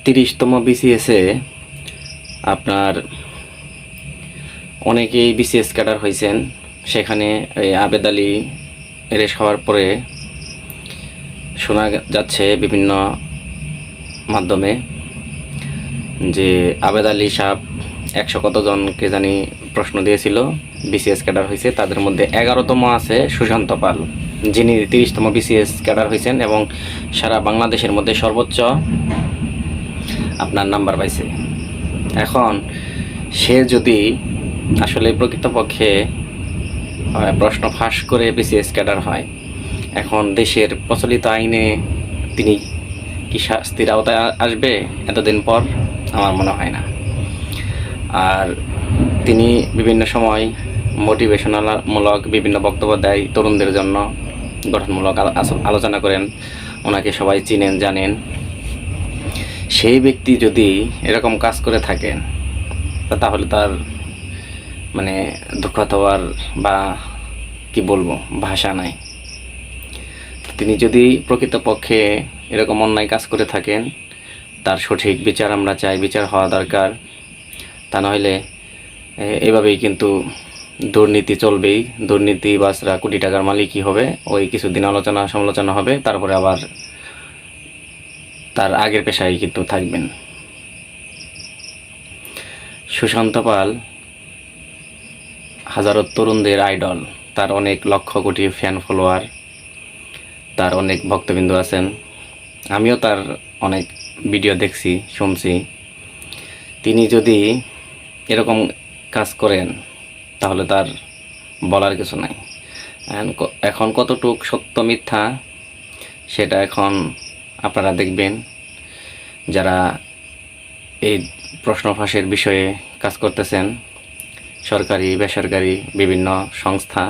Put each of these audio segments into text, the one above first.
30তম বিসিএসে আপনার অনেকেই BCS cadre হয়েছেন। সেখানে এই আবেদ আলী রেস হওয়ার পরে শোনা যাচ্ছে বিভিন্ন মাধ্যমে যে আবেদ আলী সাহেব 100 কতজনকে জানি প্রশ্ন দিয়েছিল, বিসিএস ক্যাডার হয়েছে। তাদের মধ্যে 11তম আছে সুশান্ত পাল, যিনি 30তম বিসিএস ক্যাডার হয়েছেন এবং সারা বাংলাদেশের মধ্যে সর্বোচ্চ আপনার নাম্বার পাইছে। এখন সে যদি আসলে প্রকৃতপক্ষে প্রশ্ন ফাঁস করে বিসিএস ক্যাডার হয়, এখন দেশের প্রচলিত আইনে তিনি কি শাস্তির আওতায় আসবে এতদিন পর? আমার মনে হয় না। আর তিনি বিভিন্ন সময় মোটিভেশনালমূলক বিভিন্ন বক্তব্য দেয় তরুণদের জন্য, গঠনমূলক আলোচনা করেন। ওনাকে সবাই চিনেন, জানেন। সেই ব্যক্তি যদি এরকম কাজ করে থাকেন তাহলে তার মানে দুঃখ হওয়ার বা কি বলবো, ভাষা নাই। তিনি যদি প্রকৃতপক্ষে এরকম অন্যায় কাজ করে থাকেন, তার সঠিক বিচার আমরা চাই, বিচার হওয়া দরকার। তা নইলে এভাবেই কিন্তু দুর্নীতি চলবেই। দুর্নীতিবাজরা কোটি টাকার মালিকই হবে। ওই কিছুদিন আলোচনা সমালোচনা হবে, তারপরে আবার তার আগের পেশায় কিন্তু থাকবেন। সুশান্ত পাল হাজারো তরুণদের আইডল, তার অনেক লক্ষ কোটি ফ্যান ফলোয়ার, তার অনেক ভক্তবৃন্দ আছেন। আমিও তার অনেক ভিডিও দেখছি, শুনছি। তিনি যদি এরকম কাজ করেন তাহলে তার বলার কিছু নাই। এখন কতটুক সত্য মিথ্যা সেটা এখন আপনারা দেখবেন। যারা এই প্রশ্ন ফাঁসের বিষয়ে কাজ করতেছেন, সরকারি বেসরকারি বিভিন্ন সংস্থা,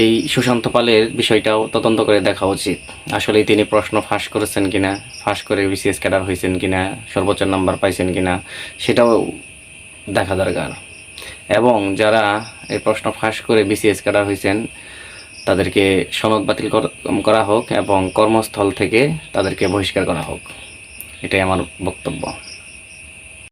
এই সুশান্ত পালের বিষয়টাও তদন্ত করে দেখা উচিত। আসলেই তিনি প্রশ্ন ফাঁস করেছেন কিনা, ফাঁস করে বিসিএস ক্যাডার হয়েছেন কিনা, সর্বোচ্চ নাম্বার পাইছেন কিনা, সেটাও দেখা দরকার। এবং যারা এই প্রশ্ন ফাঁস করে বিসিএস ক্যাডার হয়েছেন তাদেরকে সনদ বাতিল করা হোক এবং কর্মস্থল থেকে তাদেরকে বহিষ্কার করা হোক। এটাই আমার বক্তব্য।